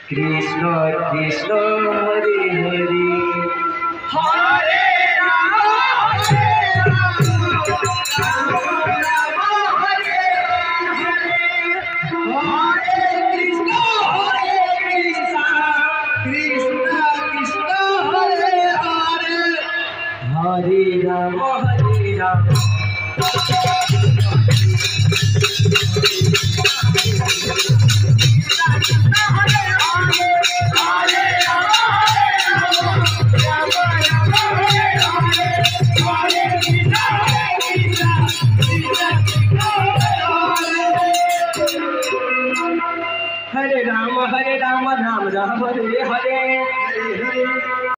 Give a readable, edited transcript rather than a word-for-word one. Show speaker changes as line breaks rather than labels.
Krishna Krishna Hare Hare Hare Rama Hare Rama Hare Hare Hare Krishna Krishna Krishna Hare Hare Hare Rama Hare Rama Hare Rama, Rama Rama, Hare Hare.